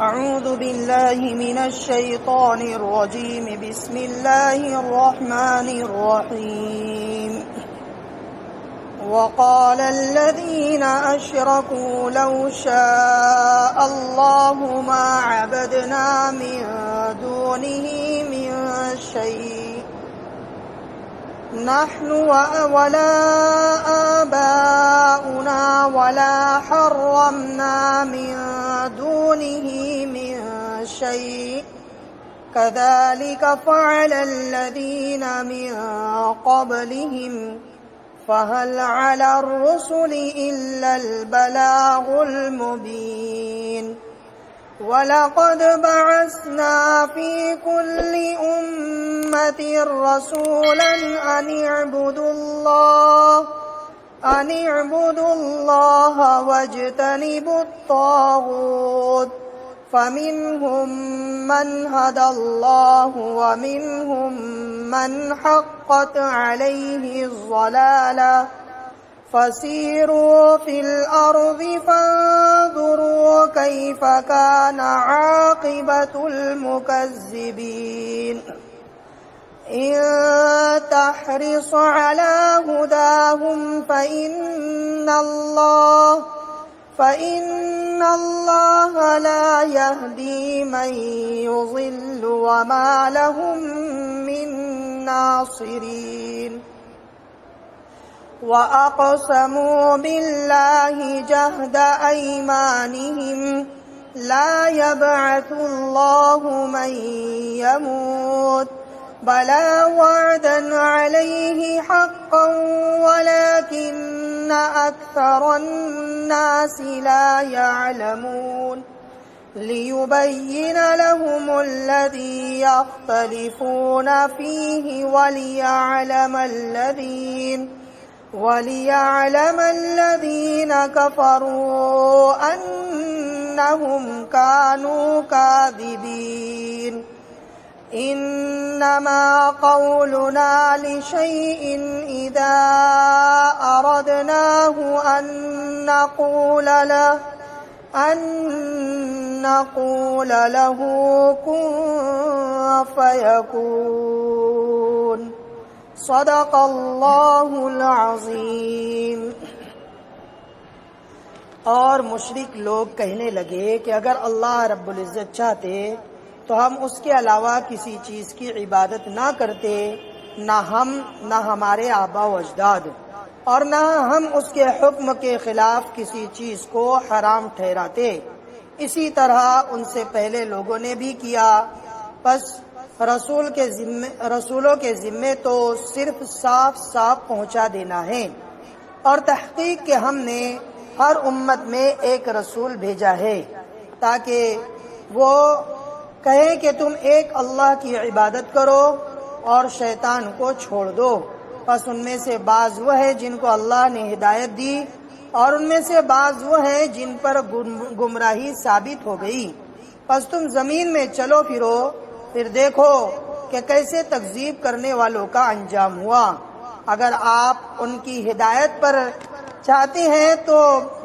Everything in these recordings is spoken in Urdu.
اعوذ باللہ من الشیطان الرجیم بسم اللہ الرحمن الرحیم وقال الذين أشركوا لو شاء الله ما عبدنا من دونه من شيء نحن ولا آباؤنا ولا حرمنا من دونه من شيء كذلك فعل الذين من قبلهم فهل على الرسل إلا البلاغ المبين وَلَقَدْ بَعَثْنَا فِي كُلِّ أُمَّةٍ رَسُولًا أَنِ اعْبُدُوا اللَّهَ وَاجْتَنِبُوا الطَّاغُوتَ فَمِنْهُمْ مَنْ هَدَى اللَّهُ وَمِنْهُمْ مَنْ حَقَّتْ عَلَيْهِ الضَّلَالَةُ فَسِيرُوا فِي الْأَرْضِ فَانظُرُوا كَيْفَ كَانَ عَاقِبَةُ الْمُكَذِّبِينَ إِن تَحْرِصْ عَلَى هُدَاهُمْ فَإِنَّ اللَّهَ لَا يَهْدِي مَن يُضِلُّ وَمَا لَهُم مِّن نَّاصِرِينَ وَأَقْسَمُوا بِاللَّهِ جَهْدَ أَيْمَانِهِمْ لَا يَبْعَثُ اللَّهُ مَن يَمُوتُ بَلَىٰ وَعْدًا عَلَيْهِ حَقًّا وَلَٰكِنَّ أَكْثَرَ النَّاسِ لَا يَعْلَمُونَ لِيُبَيِّنَ لَهُمُ الَّذِي يَخْتَلِفُونَ فِيهِ وَلِيَعْلَمَ الَّذِينَ كَفَرُوا أَنَّهُمْ كَانُوا كَاذِبِينَ إِنَّمَا قَوْلُنَا لِشَيْءٍ إِذَا أَرَدْنَاهُ أَن نَّقُولَ لَهُ كُن فَيَكُونُ صدق اللہ العظیم۔ اور مشرک لوگ کہنے لگے کہ اگر اللہ رب العزت چاہتے تو ہم اس کے علاوہ کسی چیز کی عبادت نہ کرتے، نہ ہم، نہ ہمارے آبا و اجداد، اور نہ ہم اس کے حکم کے خلاف کسی چیز کو حرام ٹھہراتے۔ اسی طرح ان سے پہلے لوگوں نے بھی کیا، پس رسولوں کے ذمے تو صرف صاف صاف پہنچا دینا ہے، اور تحقیق کہ ہم نے ہر امت میں ایک رسول بھیجا ہے تاکہ وہ کہیں کہ تم ایک اللہ کی عبادت کرو اور شیطان کو چھوڑ دو۔ پس ان میں سے بعض وہ ہے جن کو اللہ نے ہدایت دی، اور ان میں سے بعض وہ ہیں جن پر گمراہی ثابت ہو گئی۔ پس تم زمین میں چلو پھرو، پھر دیکھو کہ کیسے تکذیب کرنے والوں کا انجام ہوا۔ اگر آپ ان کی ہدایت پر چاہتے ہیں تو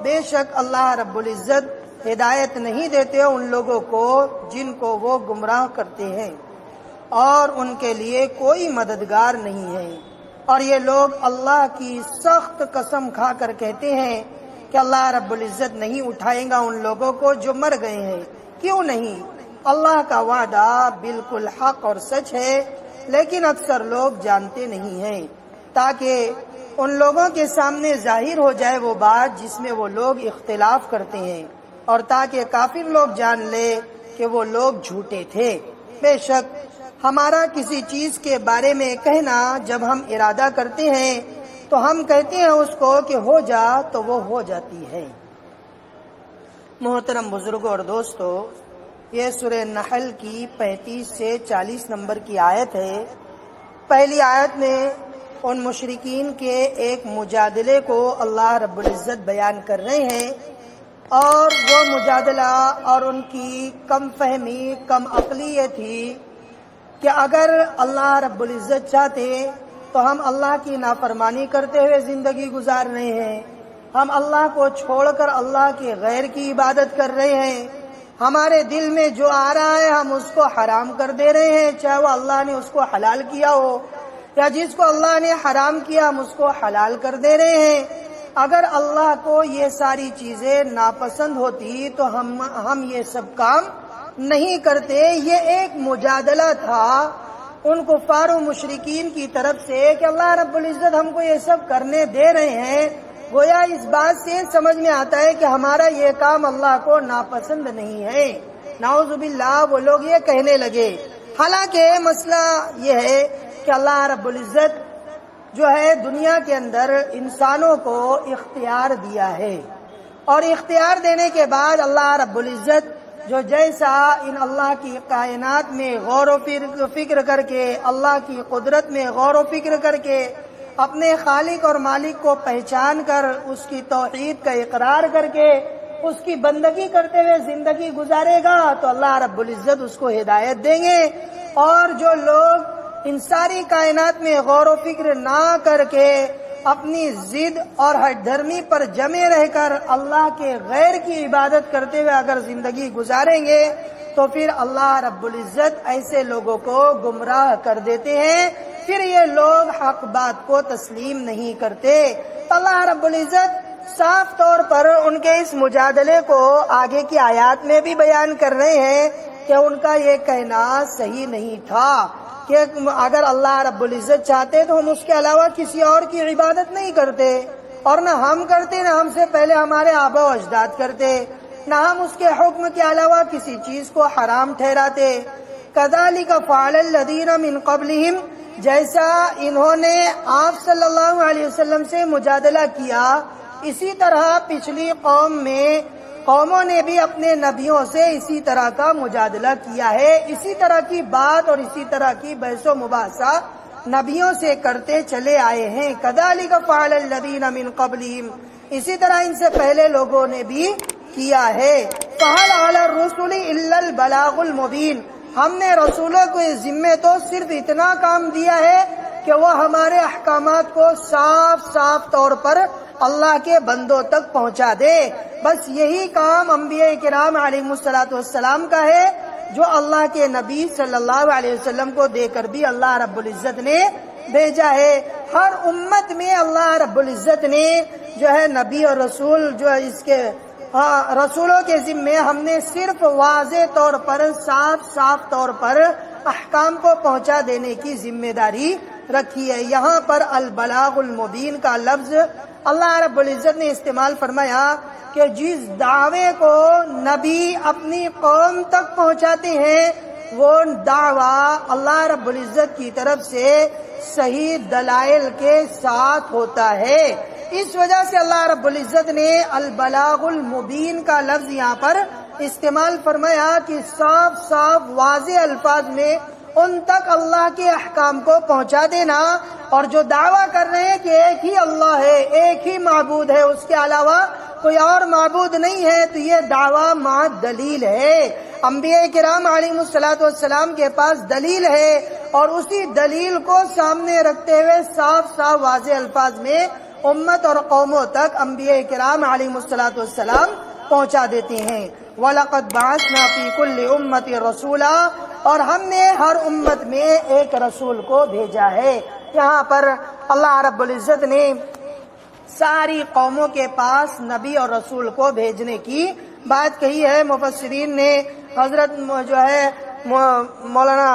بے شک اللہ رب العزت ہدایت نہیں دیتے ان لوگوں کو جن کو وہ گمراہ کرتے ہیں، اور ان کے لیے کوئی مددگار نہیں ہے۔ اور یہ لوگ اللہ کی سخت قسم کھا کر کہتے ہیں کہ اللہ رب العزت نہیں اٹھائے گا ان لوگوں کو جو مر گئے ہیں۔ کیوں نہیں؟ اللہ کا وعدہ بالکل حق اور سچ ہے، لیکن اکثر لوگ جانتے نہیں ہیں، تاکہ ان لوگوں کے سامنے ظاہر ہو جائے وہ بات جس میں وہ لوگ اختلاف کرتے ہیں، اور تاکہ کافر لوگ جان لے کہ وہ لوگ جھوٹے تھے۔ بے شک ہمارا کسی چیز کے بارے میں کہنا جب ہم ارادہ کرتے ہیں تو ہم کہتے ہیں اس کو کہ ہو جا تو وہ ہو جاتی ہے۔ محترم بزرگوں اور دوستو، یہ سورہ نحل کی 35 سے 40 نمبر کی آیت ہے۔ پہلی آیت میں ان مشرکین کے ایک مجادلے کو اللہ رب العزت بیان کر رہے ہیں، اور وہ مجادلہ اور ان کی کم فہمی، کم عقلی یہ تھی کہ اگر اللہ رب العزت چاہتے تو ہم اللہ کی نافرمانی کرتے ہوئے زندگی گزار رہے ہیں، ہم اللہ کو چھوڑ کر اللہ کے غیر کی عبادت کر رہے ہیں، ہمارے دل میں جو آ رہا ہے ہم اس کو حرام کر دے رہے ہیں، چاہے وہ اللہ نے اس کو حلال کیا ہو یا جس کو اللہ نے حرام کیا ہم اس کو حلال کر دے رہے ہیں۔ اگر اللہ کو یہ ساری چیزیں ناپسند ہوتی تو ہم یہ سب کام نہیں کرتے۔ یہ ایک مجادلہ تھا ان کفار و مشرکین کی طرف سے کہ اللہ رب العزت ہم کو یہ سب کرنے دے رہے ہیں، گویا اس بات سے سمجھ میں آتا ہے کہ ہمارا یہ کام اللہ کو ناپسند نہیں ہے۔ نعوذ باللہ وہ لوگ یہ کہنے لگے، حالانکہ مسئلہ یہ ہے کہ اللہ رب العزت جو ہے دنیا کے اندر انسانوں کو اختیار دیا ہے، اور اختیار دینے کے بعد اللہ رب العزت جو جیسا ان اللہ کی کائنات میں غور و فکر کر کے، اللہ کی قدرت میں غور و فکر کر کے، اپنے خالق اور مالک کو پہچان کر اس کی توحید کا اقرار کر کے اس کی بندگی کرتے ہوئے زندگی گزارے گا تو اللہ رب العزت اس کو ہدایت دیں گے، اور جو لوگ ان ساری کائنات میں غور و فکر نہ کر کے اپنی ضد اور ہٹ دھرمی پر جمے رہ کر اللہ کے غیر کی عبادت کرتے ہوئے اگر زندگی گزاریں گے تو پھر اللہ رب العزت ایسے لوگوں کو گمراہ کر دیتے ہیں، پھر یہ لوگ حق بات کو تسلیم نہیں کرتے۔ تو اللہ رب العزت صاف طور پر ان کے اس مجادلے کو آگے کی آیات میں بھی بیان کر رہے ہیں کہ ان کا یہ کہنا صحیح نہیں تھا کہ اگر اللہ رب العزت چاہتے تو ہم اس کے علاوہ کسی اور کی عبادت نہیں کرتے، اور نہ ہم کرتے نہ ہم سے پہلے ہمارے آبا و اجداد کرتے، نہ ہم اس کے حکم کے علاوہ کسی چیز کو حرام ٹھہراتے۔ کذالک فعل الذین من قبلہم، جیسا انہوں نے آپ صلی اللہ علیہ وسلم سے مجادلہ کیا اسی طرح پچھلی قوموں نے بھی اپنے نبیوں سے اسی طرح کا مجادلہ کیا ہے، اسی طرح کی بات اور اسی طرح کی بحث و مباحثہ نبیوں سے کرتے چلے آئے ہیں۔ کذالک فعل الذین من قبلہم، اسی طرح ان سے پہلے لوگوں نے بھی کیا ہے۔ فہل علی الرسل الا البلاغ المبین، ہم نے رسولوں کو ذمے تو صرف اتنا کام دیا ہے کہ وہ ہمارے احکامات کو صاف صاف طور پر اللہ کے بندوں تک پہنچا دے، بس یہی کام انبیاء کرام علیہم الصلوۃ والسلام کا ہے جو اللہ کے نبی صلی اللہ علیہ وسلم کو دے کر بھی اللہ رب العزت نے بھیجا ہے۔ ہر امت میں اللہ رب العزت نے جو ہے نبی اور رسول جو ہے اس کے رسولوں کے ذمے ہم نے صرف واضح طور پر صاف طور پر احکام کو پہنچا دینے کی ذمہ داری رکھی ہے۔ یہاں پر البلاغ المبین کا لفظ اللہ رب العزت نے استعمال فرمایا کہ جس دعوے کو نبی اپنی قوم تک پہنچاتے ہیں وہ دعویٰ اللہ رب العزت کی طرف سے صحیح دلائل کے ساتھ ہوتا ہے۔ اس وجہ سے اللہ رب العزت نے البلاغ المبین کا لفظ یہاں پر استعمال فرمایا کہ صاف واضح الفاظ میں ان تک اللہ کے احکام کو پہنچا دینا، اور جو دعویٰ کر رہے ہیں کہ ایک ہی اللہ ہے، ایک ہی معبود ہے، اس کے علاوہ کوئی اور معبود نہیں ہے، تو یہ دعویٰ مع دلیل ہے۔ انبیاء کرام علیہم الصلوۃ والسلام کے پاس دلیل ہے، اور اسی دلیل کو سامنے رکھتے ہوئے صاف واضح الفاظ میں امت اور قوموں تک انبیاء کرام علیہم الصلوۃ والسلام پہنچا دیتے ہیں۔ وَلَقَدْ بَعَثْنَا فِي كُلِّ أُمَّةٍ رَسُولًا، اور ہم نے ہر امت میں ایک رسول کو بھیجا ہے۔ یہاں پر اللہ رب العزت نے ساری قوموں کے پاس نبی اور رسول کو بھیجنے کی بات کہی ہے۔ مفسرین نے حضرت جو ہے مولانا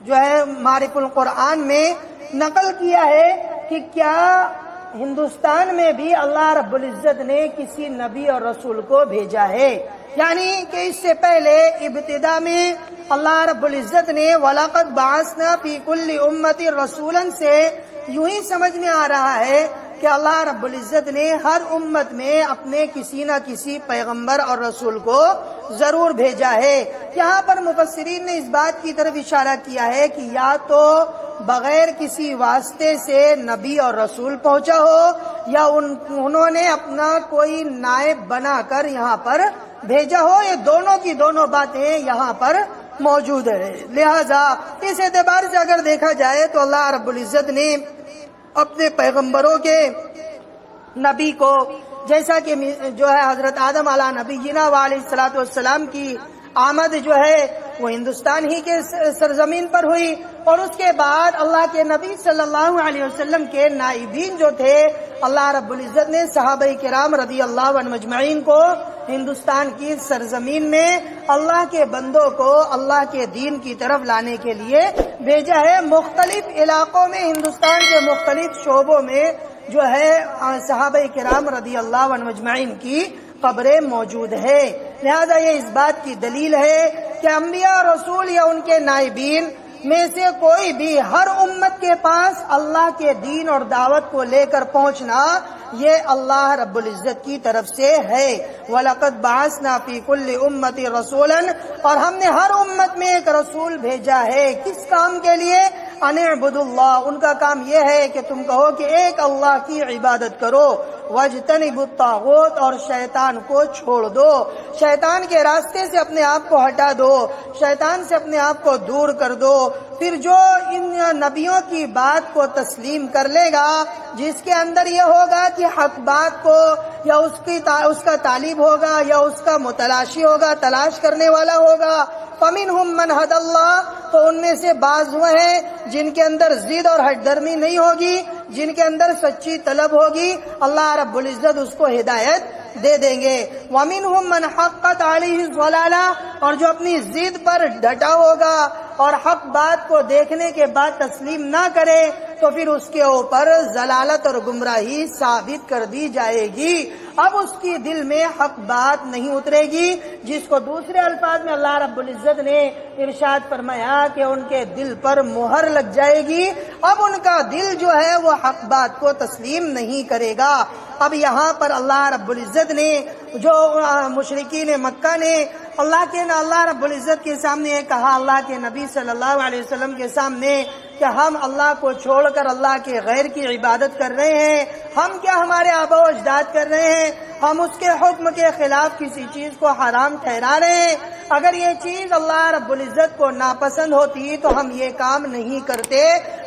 جو ہے معرف القرآن میں نقل کیا ہے کہ کیا ہندوستان میں بھی اللہ رب العزت نے کسی نبی اور رسول کو بھیجا ہے، یعنی کہ اس سے پہلے ابتدا میں اللہ رب العزت نے وَلَقَدْ بَعَثْنَا فِي كُلِّ أُمَّةٍ رَسُولًا سے یوں ہی سمجھ میں آ رہا ہے کہ اللہ رب العزت نے ہر امت میں اپنے کسی نہ کسی پیغمبر اور رسول کو ضرور بھیجا ہے۔ یہاں پر مفسرین نے اس بات کی طرف اشارہ کیا ہے کہ یا تو بغیر کسی واسطے سے نبی اور رسول پہنچا ہو، یا انہوں نے اپنا کوئی نائب بنا کر یہاں پر بھیجا ہو، یہ دونوں کی دونوں باتیں یہاں پر موجود ہے۔ لہذا اس اعتبار سے اگر دیکھا جائے تو اللہ رب العزت نے اپنے پیغمبروں کے نبی کو، جیسا کہ جو ہے حضرت آدم علیہ نبینا علیہ الصلوۃ والسلام کی آمد جو ہے وہ ہندوستان ہی کے سرزمین پر ہوئی، اور اس کے بعد اللہ کے نبی صلی اللہ علیہ وسلم کے نائبین جو تھے، اللہ رب العزت نے صحابہ کرام رضی اللہ عنہم اجمعین کو ہندوستان کی سرزمین میں اللہ کے بندوں کو اللہ کے دین کی طرف لانے کے لیے بھیجا ہے۔ مختلف علاقوں میں، ہندوستان کے مختلف شعبوں میں جو ہے صحابہ کرام رضی اللہ عنہم اجمعین کی قبریں موجود ہے۔ لہذا یہ اس بات کی دلیل ہے کہ انبیاء رسول یا ان کے نائبین میں سے کوئی بھی ہر امت کے پاس اللہ کے دین اور دعوت کو لے کر پہنچنا یہ اللہ رب العزت کی طرف سے ہے۔ وَلَقَدْ بَعَثْنَا فِي كُلِّ أُمَّةٍ رَسُولًا، اور ہم نے ہر امت میں ایک رسول بھیجا ہے۔ کس کام کے لیے؟ ان اعبدوا اللہ، ان کا کام یہ ہے کہ تم کہو کہ ایک اللہ کی عبادت کرو، واجتنبوا الطاغوت، اور شیطان کو چھوڑ دو، شیطان کے راستے سے اپنے آپ کو ہٹا دو، شیطان سے اپنے آپ کو دور کر دو۔ پھر جو ان نبیوں کی بات کو تسلیم کر لے گا، جس کے اندر یہ ہوگا کہ حق بات کو یا اس کا طالب ہوگا یا اس کا متلاشی ہوگا، تلاش کرنے والا ہوگا، فَمِنْهُمْ مَنْ هَدَى اللَّهُ، تو ان میں سے بعض وہ ہیں جن کے اندر ضد اور ہٹ درمی نہیں ہوگی، جن کے اندر سچی طلب ہوگی، اللہ رب العزت اس کو ہدایت دے دیں گے۔ وَمِنْهُمْ مَنْ حَقَّتْ عَلَيْهِ الضَّلَالَةُ، اور جو اپنی ضد پر ڈٹا ہوگا اور حق بات کو دیکھنے کے بعد تسلیم نہ کرے تو پھر اس کے اوپر ضلالت اور گمراہی ثابت کر دی جائے گی۔ اب اس کی دل میں حق بات نہیں اترے گی، جس کو دوسرے الفاظ میں اللہ رب العزت نے ارشاد فرمایا کہ ان کے دل پر مہر لگ جائے گی۔ اب ان کا دل جو ہے وہ حق بات کو تسلیم نہیں کرے گا۔ اب یہاں پر اللہ رب العزت نے جو مشرکین مکہ نے اللہ رب العزت کے سامنے کہا، اللہ کے نبی صلی اللہ علیہ وسلم کے سامنے، کہ ہم اللہ کو چھوڑ کر اللہ کے غیر کی عبادت کر رہے ہیں، ہم کیا ہمارے آبا و اجداد کر رہے ہیں، ہم اس کے حکم کے خلاف کسی چیز کو حرام ٹھہرا رہے ہیں۔ اگر یہ چیز اللہ رب العزت کو ناپسند ہوتی تو ہم یہ کام نہیں کرتے،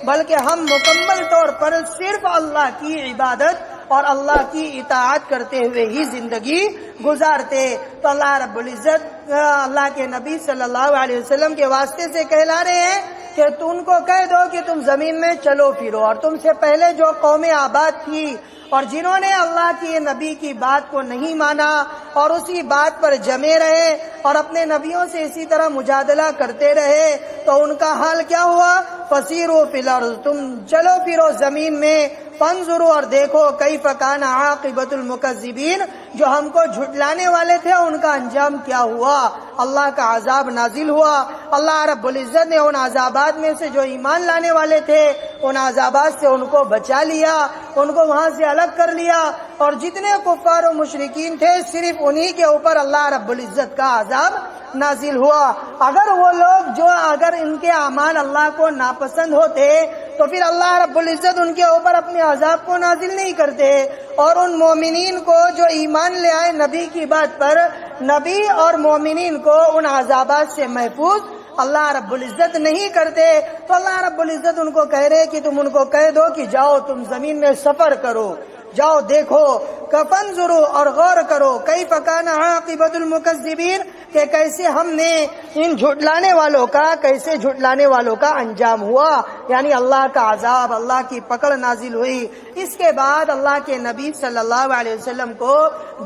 بلکہ ہم مکمل طور پر صرف اللہ کی عبادت اور اللہ کی اطاعت کرتے ہوئے ہی زندگی گزارتے۔ تو اللہ رب العزت اللہ کے نبی صلی اللہ علیہ وسلم کے واسطے سے کہلا رہے ہیں کہ تم ان کو کہہ دو کہ تم زمین میں چلو پھرو، اور تم سے پہلے جو قومیں آباد تھی اور جنہوں نے اللہ کی نبی کی بات کو نہیں مانا اور اسی بات پر جمے رہے اور اپنے نبیوں سے اسی طرح مجادلہ کرتے رہے، تو ان کا حال کیا ہوا؟ فسیروا فی الارض، تم چلو پھرو زمین میں، فانظروا، اور دیکھو کیف کان عاقبۃ المکذبین، جو ہم کو جھٹلانے والے تھے ان کا انجام کیا ہوا۔ اللہ کا عذاب نازل ہوا، اللہ رب العزت نے ان عذابات میں سے جو ایمان لانے والے تھے ان عذابات سے ان کو بچا لیا، ان کو وہاں سے الگ کر لیا، اور جتنے کفار و مشرکین تھے صرف انہی کے اوپر اللہ رب العزت کا عذاب نازل ہوا۔ اگر وہ لوگ اگر ان کے اعمال اللہ کو ناپسند ہوتے تو پھر اللہ رب العزت ان کے اوپر اپنے عذاب کو نازل نہیں کرتے، اور ان مومنین کو جو ایمان لے آئے نبی کی بات پر، نبی اور مومنین کو ان عذابات سے محفوظ اللہ رب العزت نہیں کرتے۔ تو اللہ رب العزت ان کو کہہ رہے کہ تم ان کو کہہ دو کہ جاؤ تم زمین میں سفر کرو، جاؤ دیکھو، فانظروا، اور غور کرو، کیف کان عاقبۃ المکذبین، کہ کیسے ہم نے ان جھٹلانے والوں کا انجام ہوا، یعنی اللہ کا عذاب، اللہ کی پکڑ نازل ہوئی۔ اس کے بعد اللہ کے نبی صلی اللہ علیہ وسلم کو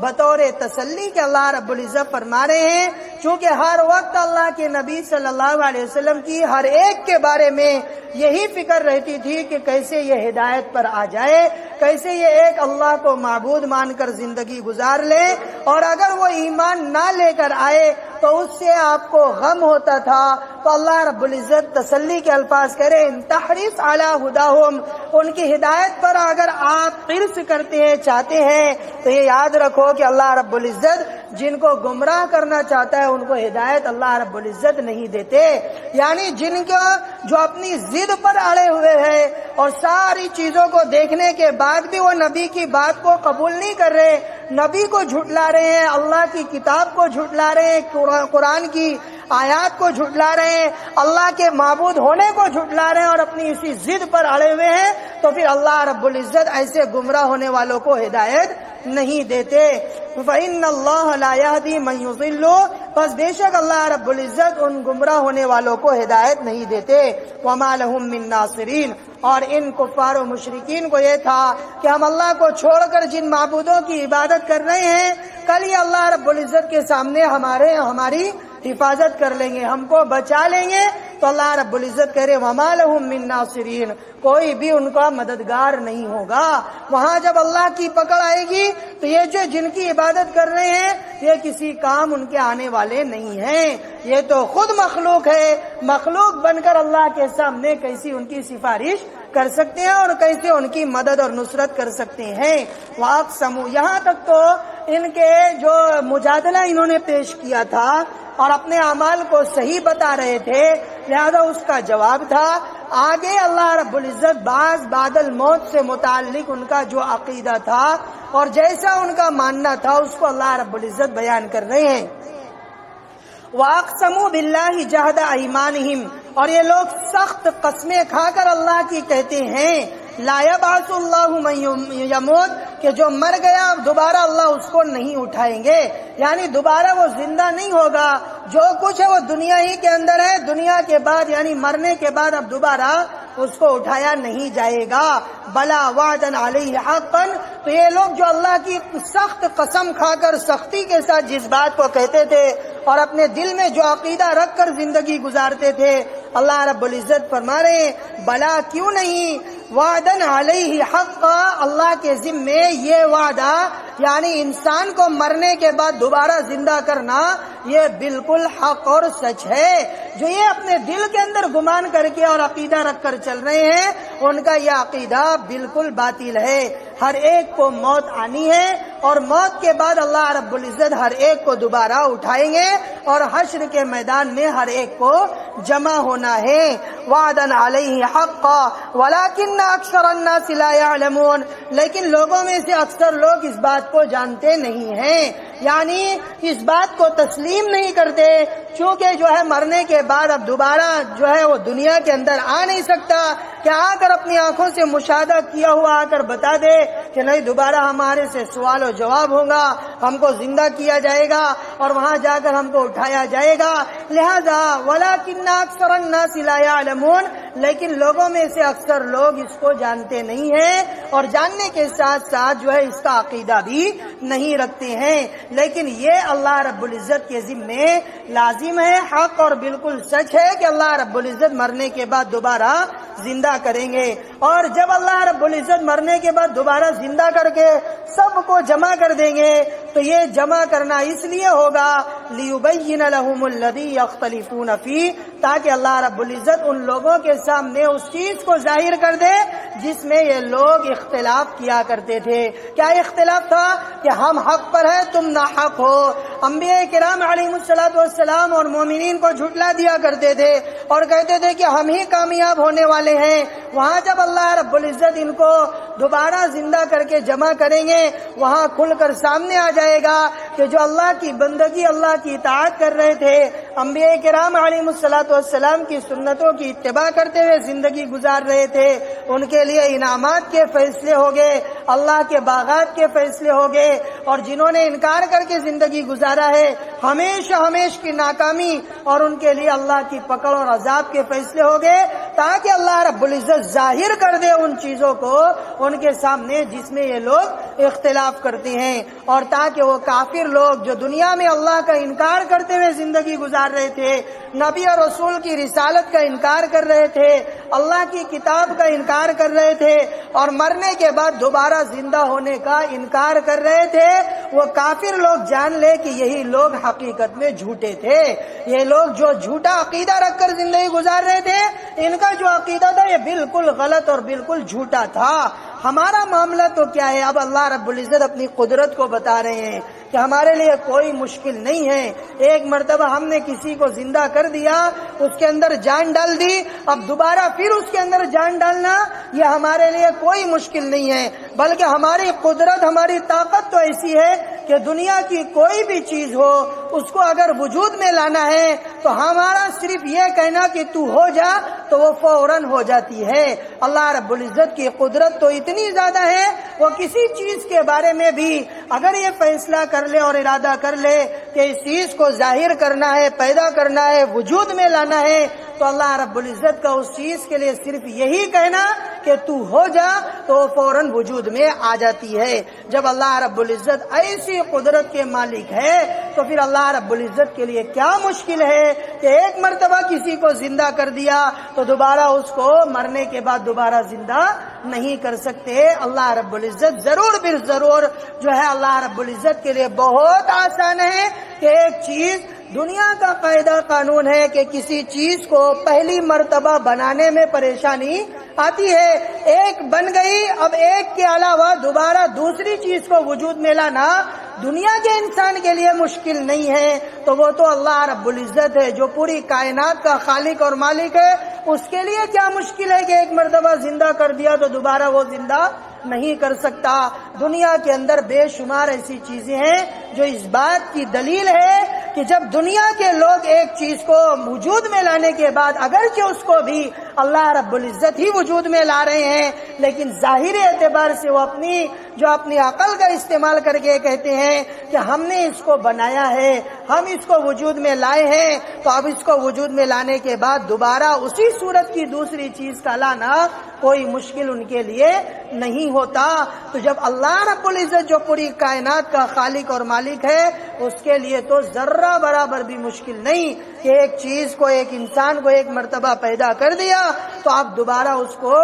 بطور تسلی کہ اللہ رب العزت فرما رہے ہیں، چونکہ ہر وقت اللہ کے نبی صلی اللہ علیہ وسلم کی ہر ایک کے بارے میں یہی فکر رہتی تھی کہ کیسے یہ ہدایت پر آ جائے، کیسے یہ ایک اللہ کو معبود مان کر زندگی گزار لے، اور اگر وہ ایمان نہ لے کر آئے تو اس سے آپ کو غم ہوتا تھا۔ تو اللہ رب العزت تسلی کے الفاظ کرے، ان تحرص علی ہداہم، ان کی ہدایت پر اگر آپ حرص کرتے ہیں، چاہتے ہیں، تو یہ یاد رکھو کہ اللہ رب العزت جن کو گمراہ کرنا چاہتا ہے ان کو ہدایت اللہ رب العزت نہیں دیتے، یعنی جن کو جو اپنی ضد پر اڑے ہوئے ہیں اور ساری چیزوں کو دیکھنے کے بعد بھی وہ نبی کی بات کو قبول نہیں کر رہے، نبی کو جھٹلا رہے ہیں، اللہ کی کتاب کو جھٹلا رہے ہیں، قرآن کی آیات کو جھٹلا رہے ہیں، اللہ کے معبود ہونے کو جھٹلا رہے ہیں اور اپنی اسی ضد پر اڑے ہوئے ہیں، تو پھر اللہ رب العزت ایسے گمراہ ہونے والوں کو ہدایت نہیں دیتے۔ فَإِنَّ اللَّهَ لَا يَهْدِي مَن يُضِلُّ، بس بے شک اللہ رب العزت ان گمراہ ہونے والوں کو ہدایت نہیں دیتے۔ وَمَا لَهُم مِّن نَاصِرِينَ، اور ان کفار و مشرکین کو یہ تھا کہ ہم اللہ کو چھوڑ کر جن معبودوں کی عبادت کر رہے ہیں، کل یہ اللہ رب العزت کے سامنے ہماری حفاظت کر لیں گے، ہم کو بچا لیں گے۔ تو اللہ رب العزت کہہ رہے وَمَا لَهُم مِّن نَاصِرِينَ، کوئی بھی ان کا مددگار نہیں ہوگا۔ وہاں جب اللہ کی پکڑ آئے گی تو یہ جو جن کی عبادت کر رہے ہیں یہ کسی کام ان کے آنے والے نہیں ہیں، یہ تو خود مخلوق ہے، مخلوق بن کر اللہ کے سامنے کیسی ان کی سفارش کر سکتے ہیں اور کیسے ان کی مدد اور نصرت کر سکتے ہیں۔ وَأَقْسَمُوا، یہاں تک تو ان کے جو مجادلہ انہوں نے پیش کیا تھا اور اپنے اعمال کو صحیح بتا رہے تھے، لہذا اس کا جواب تھا۔ آگے اللہ رب العزت بعد الموت سے متعلق ان کا جو عقیدہ تھا اور جیسا ان کا ماننا تھا اس کو اللہ رب العزت بیان کر رہے ہیں۔ وَأَقْسَمُوا بِاللَّهِ جَهْدَ أَيْمَانِهِمْ، اور یہ لوگ سخت قسمیں کھا کر اللہ کی کہتے ہیں لا يبعث اللہ من یموت، کہ جو مر گیا اب دوبارہ اللہ اس کو نہیں اٹھائیں گے، یعنی دوبارہ وہ زندہ نہیں ہوگا، جو کچھ ہے وہ دنیا ہی کے اندر ہے، دنیا کے بعد یعنی مرنے کے بعد اب دوبارہ اس کو اٹھایا نہیں جائے گا۔ بلا وعدن علیہ حقا، تو یہ لوگ جو اللہ کی سخت قسم کھا کر سختی کے ساتھ جس بات کو کہتے تھے اور اپنے دل میں جو عقیدہ رکھ کر زندگی گزارتے تھے، اللہ رب العزت فرما رہے ہیں بلا کیوں نہیں، وعدن علیہ حقا، اللہ کے ذمے یہ وعدہ یعنی انسان کو مرنے کے بعد دوبارہ زندہ کرنا یہ بالکل حق اور سچ ہے۔ جو یہ اپنے دل کے اندر گمان کر کے اور عقیدہ رکھ کر چل رہے ہیں ان کا یہ عقیدہ بالکل باطل ہے۔ ہر ایک کو موت آنی ہے اور موت کے بعد اللہ رب العزت ہر ایک کو دوبارہ اٹھائیں گے اور حشر کے میدان میں ہر ایک کو جمع ہونا ہے۔ وعدن علیہ حقا ولکن اکثر الناس لا يعلمون، لیکن لوگوں میں سے اکثر لوگ اس بات کو جانتے نہیں ہیں، یعنی اس بات کو تسلیم نہیں کرتے، چونکہ جو ہے مرنے کے بعد اب دوبارہ جو ہے وہ دنیا کے اندر آ نہیں سکتا کہ آ کر اپنی آنکھوں سے مشاہدہ کیا ہوا آ کر بتا دے کہ نہیں دوبارہ ہمارے سے سوال و جواب ہوگا، ہم کو زندہ کیا جائے گا اور وہاں جا کر ہم کو اٹھایا جائے گا۔ لہذا وَلَكِنَّ أَكْثَرَ النَّاسِ لَا يَعْلَمُونَ، لیکن لوگوں میں سے اکثر لوگ اس کو جانتے نہیں ہیں اور جاننے کے ساتھ ساتھ جو ہے اس کا عقیدہ بھی نہیں رکھتے ہیں، لیکن یہ اللہ رب العزت کے ذمے لازم ہے، حق اور بالکل سچ ہے کہ اللہ رب العزت مرنے کے بعد دوبارہ زندہ کریں گے، اور جب اللہ رب العزت مرنے کے بعد دوبارہ زندہ کر کے سب کو جمع کر دیں گے تو یہ جمع کرنا اس لیے ہوگا لِيُبَيِّنَ لَهُمُ الَّذِي يَخْتَلِفُونَ فِيهِ، تاکہ اللہ رب العزت ان لوگوں کے سامنے اس چیز کو ظاہر کر دے جس میں یہ لوگ اختلاف کیا کرتے تھے۔ کیا اختلاف تھا؟ کہ ہم حق پر ہیں تم ناحق ہو۔ انبیاء کرام علیہ السلام اور مومنین کو جھٹلا دیا کرتے تھے اور کہتے تھے کہ ہم ہی کامیاب ہونے والے ہیں۔ وہاں جب اللہ رب العزت ان کو دوبارہ زندہ کر کے جمع کریں گے وہاں کھل کر سامنے آ جائے گا کہ جو اللہ کی بندگی اللہ کی اطاعت کر رہے تھے، انبیاء کرام علیہ السلام کی سنتوں کی اتباع کرتے ہوئے زندگی گزار رہے تھے، ان کے لیے انعامات کے فیصلے ہو گئے، اللہ کے باغات کے فیصلے ہو گئے، اور جنہوں نے انکار کر کے زندگی گزارا ہے ہمیشہ کی ناکامی اور ان کے لیے اللہ کی پکڑ اور عذاب کے فیصلے ہو گئے، تاکہ اللہ رب العزت ظاہر کر دے ان چیزوں کو ان کے سامنے جس میں یہ لوگ اختلاف کرتے ہیں، اور تاکہ وہ کافر لوگ جو دنیا میں اللہ کا انکار کرتے ہوئے زندگی گزار رہے تھے، نبی اور رسول کی رسالت کا انکار کر رہے تھے، اللہ کی کتاب کا انکار کر رہے تھے اور مرنے کے بعد دوبارہ زندہ ہونے کا انکار کر رہے تھے، وہ کافر لوگ جان لے کہ یہی لوگ حقیقت میں جھوٹے تھے۔ یہ لوگ جو جھوٹا عقیدہ رکھ کر زندگی گزار رہے تھے ان کا جو عقیدہ تھا یہ بالکل غلط اور بالکل جھوٹا تھا۔ ہمارا معاملہ تو کیا ہے؟ اب اللہ رب العزت اپنی قدرت کو بتا رہے ہیں کہ ہمارے لیے کوئی مشکل نہیں ہے، ایک مرتبہ ہم نے کسی کو زندہ کر دیا، اس کے اندر جان ڈال دی، اب دوبارہ پھر اس کے اندر جان ڈالنا یہ ہمارے لیے کوئی مشکل نہیں ہے، بلکہ ہماری قدرت، ہماری طاقت تو ایسی ہے کہ دنیا کی کوئی بھی چیز ہو اس کو اگر وجود میں لانا ہے تو ہمارا صرف یہ کہنا کہ تو ہو جا تو وہ فوراً ہو جاتی ہے۔ اللہ رب العزت کی قدرت تو اتنی زیادہ ہے، وہ کسی چیز کے بارے میں بھی اگر یہ فیصلہ کر لے اور ارادہ کر لے کہ اس چیز کو ظاہر کرنا ہے، پیدا کرنا ہے، وجود میں لانا ہے، تو اللہ رب العزت کا اس چیز کے لیے صرف یہی کہنا کہ تو ہو جا تو وہ فوراً وجود میں آ جاتی ہے۔ جب اللہ رب العزت ایسی قدرت کے مالک ہے تو پھر اللہ رب العزت کے لیے کیا مشکل ہے کہ ایک مرتبہ کسی کو زندہ کر دیا تو دوبارہ اس کو مرنے کے بعد دوبارہ زندہ نہیں کر سکتے۔ اللہ رب العزت ضرور بر ضرور جو ہے اللہ رب العزت کے لیے بہت آسان ہے کہ ایک چیز، دنیا کا قاعدہ قانون ہے کہ کسی چیز کو پہلی مرتبہ بنانے میں پریشانی آتی ہے، ایک بن گئی، اب ایک کے علاوہ دوبارہ دوسری چیز کو وجود میں لانا دنیا کے انسان کے لیے مشکل نہیں ہے، تو وہ تو اللہ رب العزت ہے جو پوری کائنات کا خالق اور مالک ہے، اس کے لیے کیا مشکل ہے کہ ایک مرتبہ زندہ کر دیا تو دوبارہ وہ زندہ نہیں کر سکتا۔ دنیا کے اندر بے شمار ایسی چیزیں ہیں جو اس بات کی دلیل ہے کہ جب دنیا کے لوگ ایک چیز کو وجود میں لانے کے بعد اگرچہ اس کو بھی اللہ رب العزت ہی وجود میں لا رہے ہیں، لیکن ظاہری اعتبار سے وہ اپنی عقل کا استعمال کر کے کہتے ہیں کہ ہم نے اس کو بنایا ہے، ہم اس کو وجود میں لائے ہیں، تو اب اس کو وجود میں لانے کے بعد دوبارہ اسی صورت کی دوسری چیز کا لانا کوئی مشکل ان کے لیے نہیں ہوتا۔ تو جب اللہ رب العزت جو پوری کائنات کا خالق اور مالک ہے، اس کے لیے تو ذرہ برابر بھی مشکل نہیں کہ ایک چیز کو، ایک انسان کو ایک مرتبہ پیدا کر دیا تو اب دوبارہ اس کو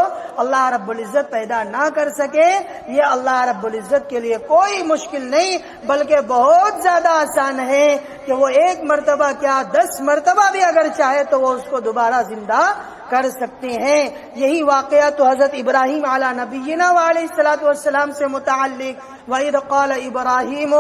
اللہ رب العزت پیدا نہ کر سکے، یہ اللہ رب العزت کے لیے کوئی مشکل نہیں بلکہ بہت زیادہ آسان ہے کہ وہ ایک مرتبہ کیا 10 مرتبہ بھی اگر چاہے تو وہ اس کو دوبارہ زندہ کر سکتے ہیں۔ یہی واقعہ تو حضرت ابراہیم علی نبینا وعلیہ الصلوۃ والسلام سے متعلق، وَإِذْ قَالَ إِبْرَاهِيمُ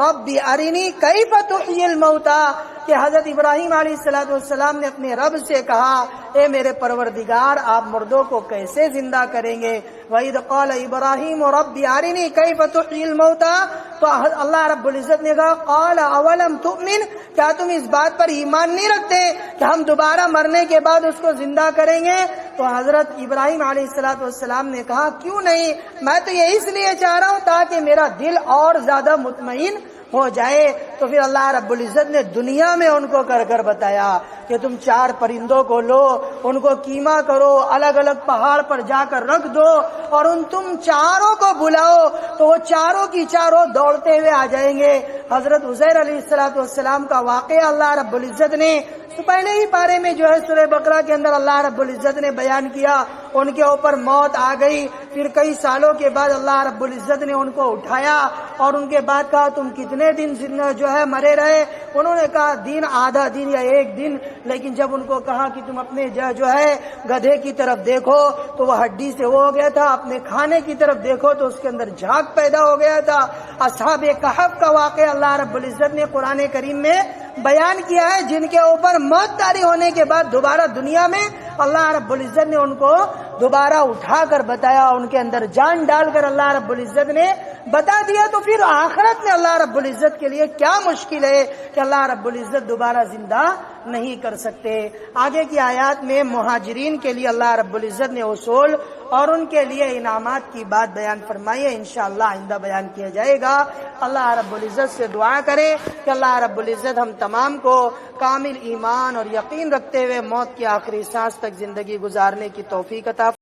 رَبِّ أَرِنِي كَيْفَ تُحْيِي الْمَوْتَى، کہ حضرت ابراہیم علیہ الصلوۃ والسلام نے اپنے رب سے کہا، اے میرے پروردگار آپ مردوں کو کیسے زندہ کریں گے؟ وَإِذْ قَالَ إِبْرَاهِيمُ رَبِّ أَرِنِي كَيْفَ تُحْيِي الْمَوْتَى، تو اللہ رب العزت نے کہا قَالَ أَوَلَمْ تُؤْمِنْ، کیا تم اس بات پر ایمان نہیں رکھتے کہ ہم دوبارہ مرنے کے بعد اس کو زندہ کریں گے؟ تو حضرت ابراہیم علیہ الصلوۃ والسلام نے کہا کیوں نہیں، میں تو یہ اس لیے چاہ رہا ہوں تاکہ میرا دل اور زیادہ مطمئن ہو جائے۔ تو پھر اللہ رب العزت نے دنیا میں ان کو کر کر بتایا کہ تم 4 پرندوں کو لو، ان کو کیما کرو، الگ الگ پہاڑ پر جا کر رکھ دو اور تم چاروں کو بلاؤ تو وہ چاروں کی چاروں دوڑتے ہوئے آ جائیں گے۔ حضرت عزیر علیہ السلام کا واقعہ اللہ رب العزت نے پہلے ہی پارے میں جو ہے سورہ بقرہ کے اندر اللہ رب العزت نے بیان کیا، ان کے اوپر موت آ گئی، پھر کئی سالوں کے بعد اللہ رب العزت نے ان کو اٹھایا اور ان کے بعد کہا تم کتنے دن جو ہے مرے رہے؟ انہوں نے کہا دن، آدھا دن یا 1 دن، لیکن جب ان کو کہا کہ تم اپنے جو ہے گدھے کی طرف دیکھو تو وہ ہڈی سے وہ ہو گیا تھا، اپنے کھانے کی طرف دیکھو تو اس کے اندر جھاگ پیدا ہو گیا تھا۔ اصحاب کہف کا واقعہ اللہ رب العزت نے قرآن کریم میں بیان کیا ہے، جن کے اوپر موت طاری ہونے کے بعد دوبارہ دنیا میں اللہ رب العزت نے ان کو دوبارہ اٹھا کر بتایا، ان کے اندر جان ڈال کر اللہ رب العزت نے بتا دیا۔ تو پھر آخرت میں اللہ رب العزت کے لیے کیا مشکل ہے کہ اللہ رب العزت دوبارہ زندہ نہیں کر سکتے۔ آگے کی آیات میں مہاجرین کے لیے اللہ رب العزت نے اصول اور ان کے لیے انعامات کی بات بیان فرمائی ہے، انشاءاللہ آئندہ بیان کیا جائے گا۔ اللہ رب العزت سے دعا کرے کہ اللہ رب العزت ہم تمام کو کامل ایمان اور یقین رکھتے ہوئے موت کی آخری سانس تک زندگی گزارنے کی توفیق عطا